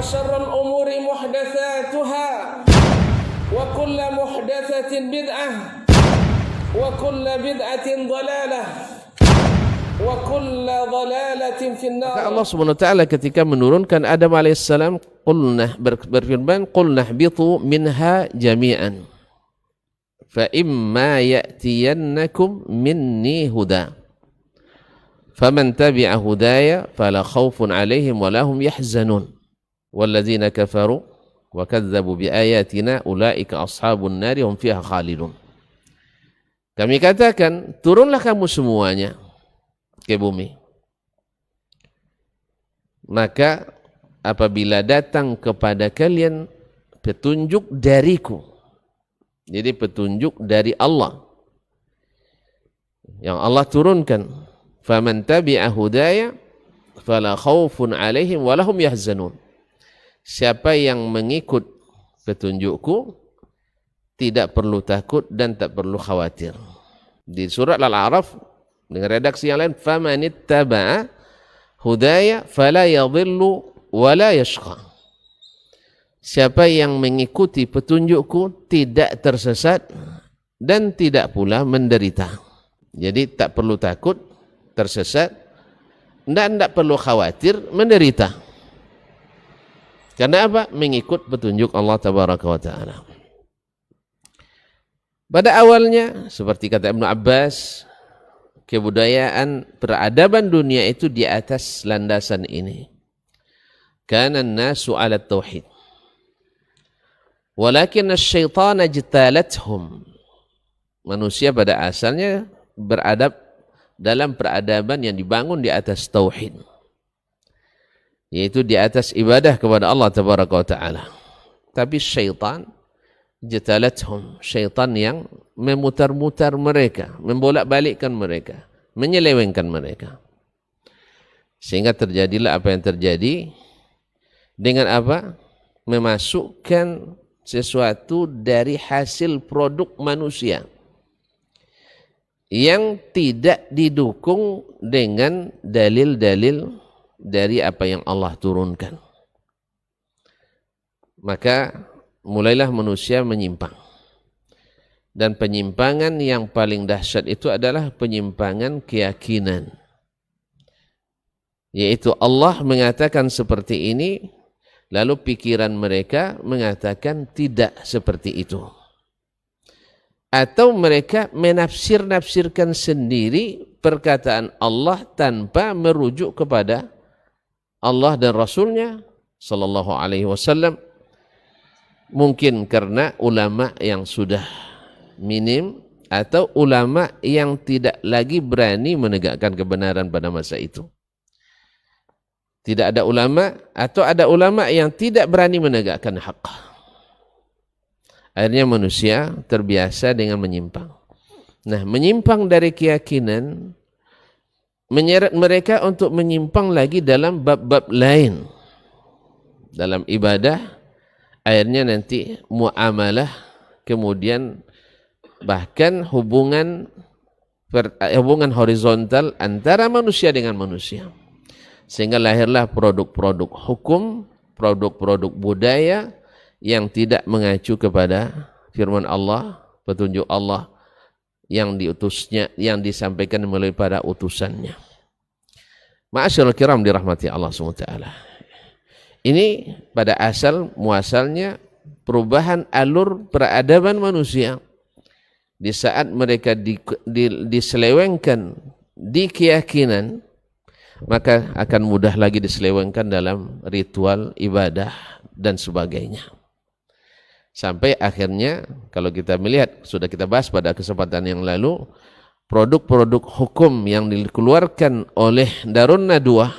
وشر الأمور محدثاتها وكل محدثة بدعة وكل بدعة ضلالة وكل ضلالة في النار. Maka Allah Subhanahu wa taala ketika menurunkan Adam alaihissalam berfirman qul nahbitu minha jami'an fa imma ya'tiyannakum minni huda faman tabi'a hudaya fala khaufun 'alaihim wa lahum yahzanun walladzina kafaru wa kadzdzabu biayatina ulaika ashabun nari hum fiha khalidun. Kami katakan, turunlah kamu semuanya ke bumi. Maka apabila datang kepada kalian petunjuk dariku, jadi petunjuk dari Allah yang Allah turunkan, faman tabi'a hudaya fala khaufun 'alaihim wa lahum yahzanun. Siapa yang mengikut petunjukku tidak perlu takut dan tak perlu khawatir. Di surat Al-A'raf dengan redaksi yang lain, famanittaba'a hudaya fala yadhillu wa la yashqa. Siapa yang mengikuti petunjukku tidak tersesat dan tidak pula menderita. Jadi tak perlu takut tersesat dan tak perlu khawatir menderita. Karena apa? Mengikut petunjuk Allah Tabaraka wa Ta'ala. Pada awalnya, seperti kata Ibnu Abbas, kebudayaan peradaban dunia itu di atas landasan ini. Kana an-nasu 'ala tauhid. Walakin asy-syaitana jtalathum. Manusia pada asalnya beradab dalam peradaban yang dibangun di atas tauhid, yaitu di atas ibadah kepada Allah Tabaraka wa Ta'ala. Tapi syaitan jatalathum, syaitan yang memutar-mutar mereka, membolak-balikkan mereka, menyelewengkan mereka. Sehingga terjadilah apa yang terjadi. Dengan apa? Memasukkan sesuatu dari hasil produk manusia yang tidak didukung dengan dalil-dalil dari apa yang Allah turunkan. Maka mulailah manusia menyimpang. Dan penyimpangan yang paling dahsyat itu adalah penyimpangan keyakinan. Yaitu Allah mengatakan seperti ini, lalu pikiran mereka mengatakan tidak seperti itu. Atau mereka menafsir-nafsirkan sendiri perkataan Allah tanpa merujuk kepada Allah dan Rasulnya sallallahu alaihi wasallam. Mungkin karena ulama yang sudah minim atau ulama yang tidak lagi berani menegakkan kebenaran pada masa itu. Tidak ada ulama atau ada ulama yang tidak berani menegakkan hak. Akhirnya manusia terbiasa dengan menyimpang. Nah, menyimpang dari keyakinan menyeret mereka untuk menyimpang lagi dalam bab-bab lain. Dalam ibadah, akhirnya nanti muamalah, kemudian bahkan hubungan horizontal antara manusia dengan manusia. Sehingga lahirlah produk-produk hukum, produk-produk budaya yang tidak mengacu kepada firman Allah, petunjuk Allah yang diutusnya, yang disampaikan melalui para utusannya. Ma'asyiral kiram dirahmati Allah SWT. Ini pada asal muasalnya perubahan alur peradaban manusia di saat mereka diselewengkan di keyakinan, maka akan mudah lagi diselewengkan dalam ritual ibadah dan sebagainya. Sampai akhirnya kalau kita melihat, sudah kita bahas pada kesempatan yang lalu, produk-produk hukum yang dikeluarkan oleh Darun Nadwah,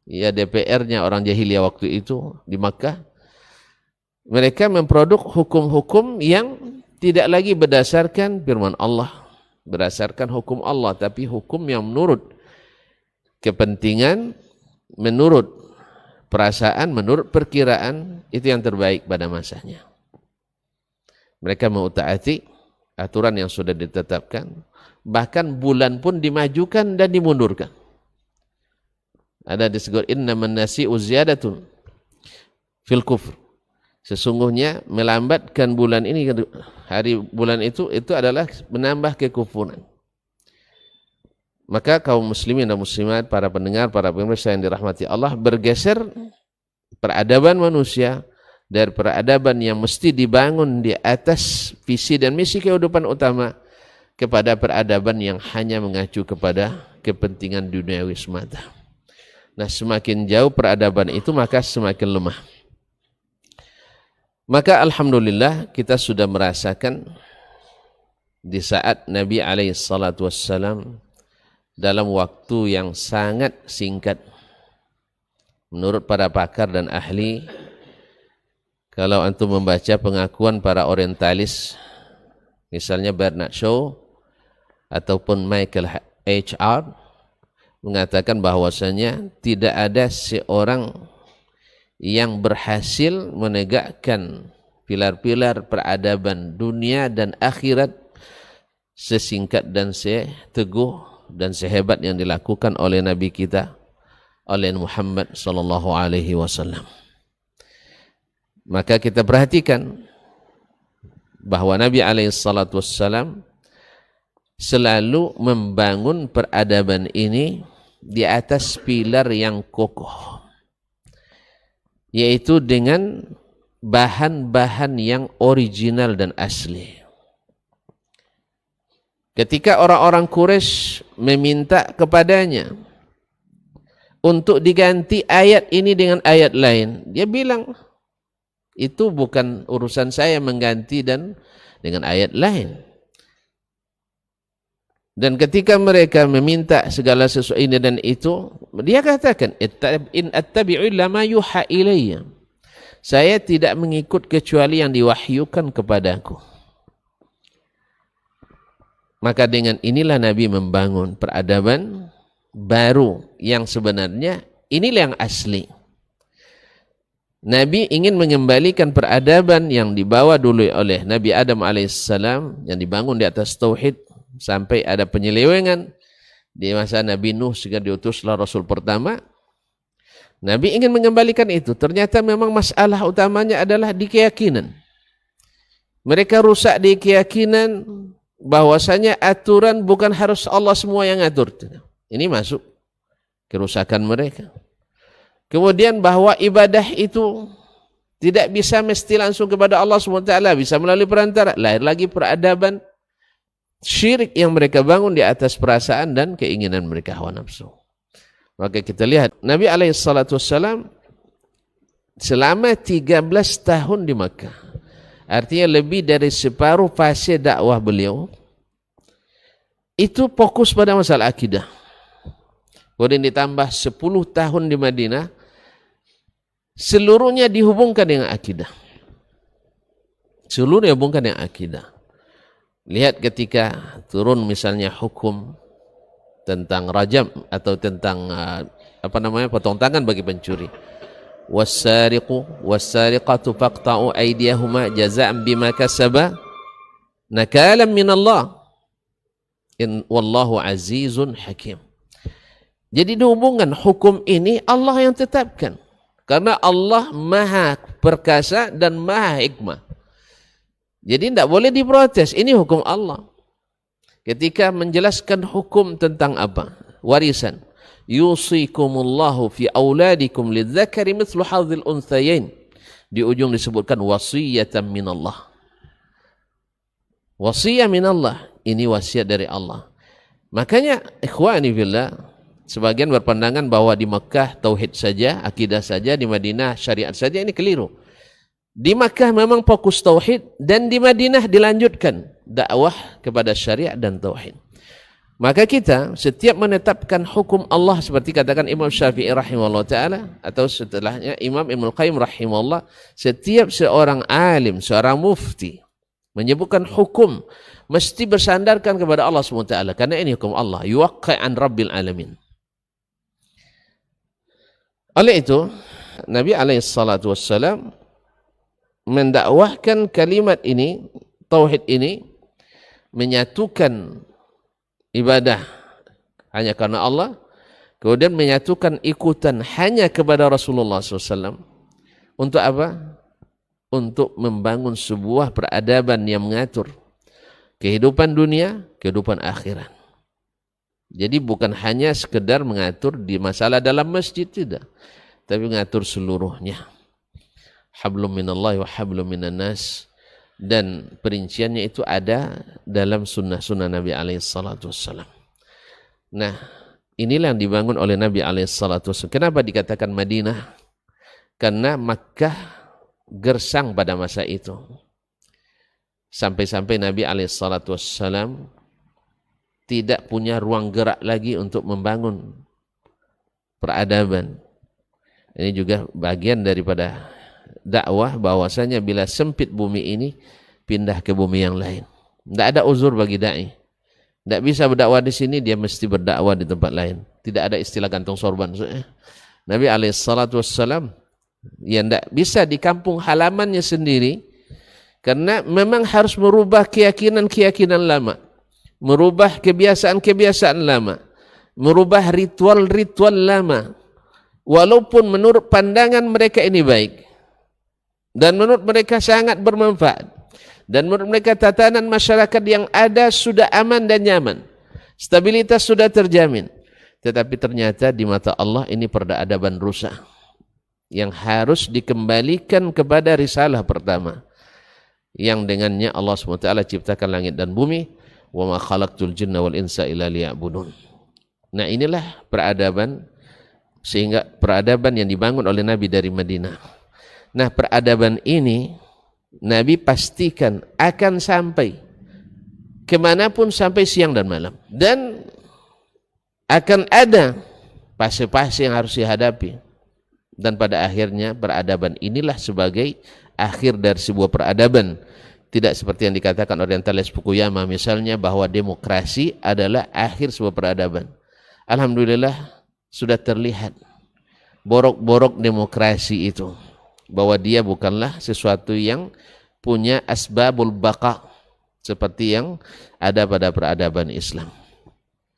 ya DPR-nya orang jahiliyah waktu itu di Makkah, mereka memproduk hukum-hukum yang tidak lagi berdasarkan firman Allah, berdasarkan hukum Allah, tapi hukum yang menurut kepentingan, menurut perasaan, menurut perkiraan, itu yang terbaik pada masanya. Mereka mau taati aturan yang sudah ditetapkan, bahkan bulan pun dimajukan dan dimundurkan. Ada disebut innaman nasi'u ziyadatun. fil kufr. Sesungguhnya melambatkan bulan ini, hari bulan itu adalah menambah kekufuran. Maka kaum muslimin dan muslimat, para pendengar, para pemirsa yang dirahmati Allah, bergeser peradaban manusia dari peradaban yang mesti dibangun di atas visi dan misi kehidupan utama kepada peradaban yang hanya mengacu kepada kepentingan duniawi semata. Nah, semakin jauh peradaban itu maka semakin lemah. Maka alhamdulillah kita sudah merasakan di saat Nabi SAW dalam waktu yang sangat singkat, menurut para pakar dan ahli, kalau antum membaca pengakuan para orientalis, misalnya Bernard Shaw ataupun Michael H.R. mengatakan bahwasanya tidak ada seorang yang berhasil menegakkan pilar-pilar peradaban dunia dan akhirat sesingkat dan seteguh dan sehebat yang dilakukan oleh Nabi kita, oleh Muhammad sallallahu alaihi wasallam. Maka kita perhatikan bahwa Nabi alaihi salatu wassalam selalu membangun peradaban ini di atas pilar yang kokoh, yaitu dengan bahan-bahan yang original dan asli. Ketika orang-orang Quraisy meminta kepadanya untuk diganti ayat ini dengan ayat lain, dia bilang, itu bukan urusan saya mengganti dan dengan ayat lain. Dan ketika mereka meminta segala sesuatu ini dan itu, dia katakan, in attabi'u illa ma yuha ilayya. Saya tidak mengikut kecuali yang diwahyukan kepadaku. Maka dengan inilah Nabi membangun peradaban baru yang sebenarnya inilah yang asli. Nabi ingin mengembalikan peradaban yang dibawa dulu oleh Nabi Adam alaihissalam, yang dibangun di atas tauhid, sampai ada penyelewengan di masa Nabi Nuh sehingga diutuslah Rasul pertama. Nabi ingin mengembalikan itu. Ternyata memang masalah utamanya adalah di keyakinan. Mereka rusak di keyakinan bahwasanya aturan bukan harus Allah semua yang atur. Ini masuk kerusakan mereka. Kemudian bahwa ibadah itu tidak bisa mesti langsung kepada Allah SWT, bisa melalui perantara. Lahir lagi peradaban syirik yang mereka bangun di atas perasaan dan keinginan mereka, hawa nafsu. Maka kita lihat Nabi SAW selama 13 tahun di Makkah, artinya lebih dari separuh fase dakwah beliau, itu fokus pada masalah akidah. Kemudian ditambah 10 tahun di Madinah, seluruhnya dihubungkan dengan akidah. Seluruhnya dihubungkan dengan akidah. Lihat ketika turun misalnya hukum tentang rajam atau tentang potong tangan bagi pencuri. Was-sariqu was-sariqatu faqta'u aydiyahuma jazaa'an bima kasaba nakalan min Allah. Wallahu azizun hakim. Jadi dihubungkan hukum ini Allah yang tetapkan. Karena Allah maha perkasa dan maha hikmah. Jadi tidak boleh diprotes. Ini hukum Allah. Ketika menjelaskan hukum tentang apa? Warisan. Yusikumullahu fi auladikum lidzakari mithlu hadzil unthayain. Di ujung disebutkan wasiyatan minallah. Wasiyah minallah. Ini wasiat dari Allah. Makanya ikhwani fillah, sebagian berpandangan bahwa di Makkah tauhid saja, akidah saja, di Madinah syariat saja, ini keliru. Di Makkah memang fokus tauhid dan di Madinah dilanjutkan dakwah kepada syariat dan tauhid. Maka kita setiap menetapkan hukum Allah seperti katakan Imam Syafi'i rahimahullah ta'ala atau setelahnya Imam Ibnul Qayyim rahimahullah, setiap seorang alim, seorang mufti menyebutkan hukum mesti bersandarkan kepada Allah SWT karena ini hukum Allah, yuwaqqi'an rabbil alamin. Oleh itu Nabi SAW mendakwahkan kalimat ini, tauhid ini, menyatukan ibadah hanya karena Allah, kemudian menyatukan ikutan hanya kepada Rasulullah SAW, Untuk apa? Untuk membangun sebuah peradaban yang mengatur kehidupan dunia, kehidupan akhirat. Jadi bukan hanya sekedar mengatur di masalah dalam masjid, tidak, tapi mengatur seluruhnya. Hablum minallahi wa hablum minan nas, dan perinciannya itu ada dalam sunnah-sunnah Nabi SAW. Nah, inilah yang dibangun oleh Nabi SAW. Kenapa dikatakan Madinah? Karena Makkah gersang pada masa itu. Sampai-sampai Nabi SAW tidak punya ruang gerak lagi untuk membangun peradaban. Ini juga bagian daripada dakwah, bahwasanya bila sempit bumi ini, pindah ke bumi yang lain. Tidak ada uzur bagi da'i. Tidak bisa berdakwah di sini, dia mesti berdakwah di tempat lain. Tidak ada istilah gantung sorban. Nabi SAW yang tidak bisa di kampung halamannya sendiri, karena memang harus merubah keyakinan-keyakinan lama, merubah kebiasaan-kebiasaan lama, merubah ritual-ritual lama, walaupun menurut pandangan mereka ini baik, dan menurut mereka sangat bermanfaat, dan menurut mereka tatanan masyarakat yang ada sudah aman dan nyaman, stabilitas sudah terjamin. Tetapi ternyata di mata Allah ini peradaban rusak yang harus dikembalikan kepada risalah pertama, yang dengannya Allah SWT ciptakan langit dan bumi. Wa ma khalaqtul jinna wal insa illa liya'budun. Nah, inilah peradaban, sehingga peradaban yang dibangun oleh Nabi dari Madinah. Nah, peradaban ini Nabi pastikan akan sampai kemanapun, sampai siang dan malam, dan akan ada fase-fase yang harus dihadapi, dan pada akhirnya peradaban inilah sebagai akhir dari sebuah peradaban. Tidak seperti yang dikatakan orientalis Fukuyama misalnya, bahwa demokrasi adalah akhir sebuah peradaban. Alhamdulillah sudah terlihat borok-borok demokrasi itu, bahwa dia bukanlah sesuatu yang punya asbabul baqa seperti yang ada pada peradaban Islam.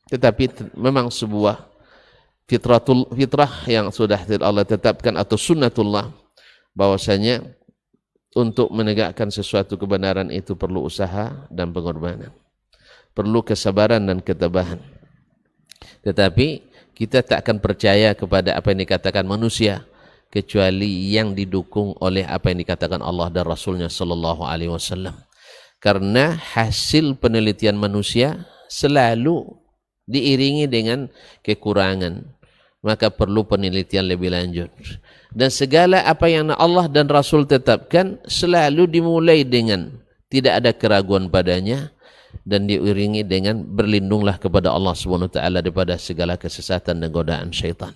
Tetapi memang sebuah fitrah yang sudah Allah tetapkan, atau sunnatullah, bahwasanya untuk menegakkan sesuatu kebenaran itu perlu usaha dan pengorbanan, perlu kesabaran dan ketabahan. Tetapi kita tak akan percaya kepada apa yang dikatakan manusia kecuali yang didukung oleh apa yang dikatakan Allah dan Rasulnya Sallallahu Alaihi Wasallam. Karena hasil penelitian manusia selalu diiringi dengan kekurangan, maka perlu penelitian lebih lanjut. Dan segala apa yang Allah dan Rasul tetapkan selalu dimulai dengan tidak ada keraguan padanya, dan diiringi dengan berlindunglah kepada Allah SWT daripada segala kesesatan dan godaan syaitan.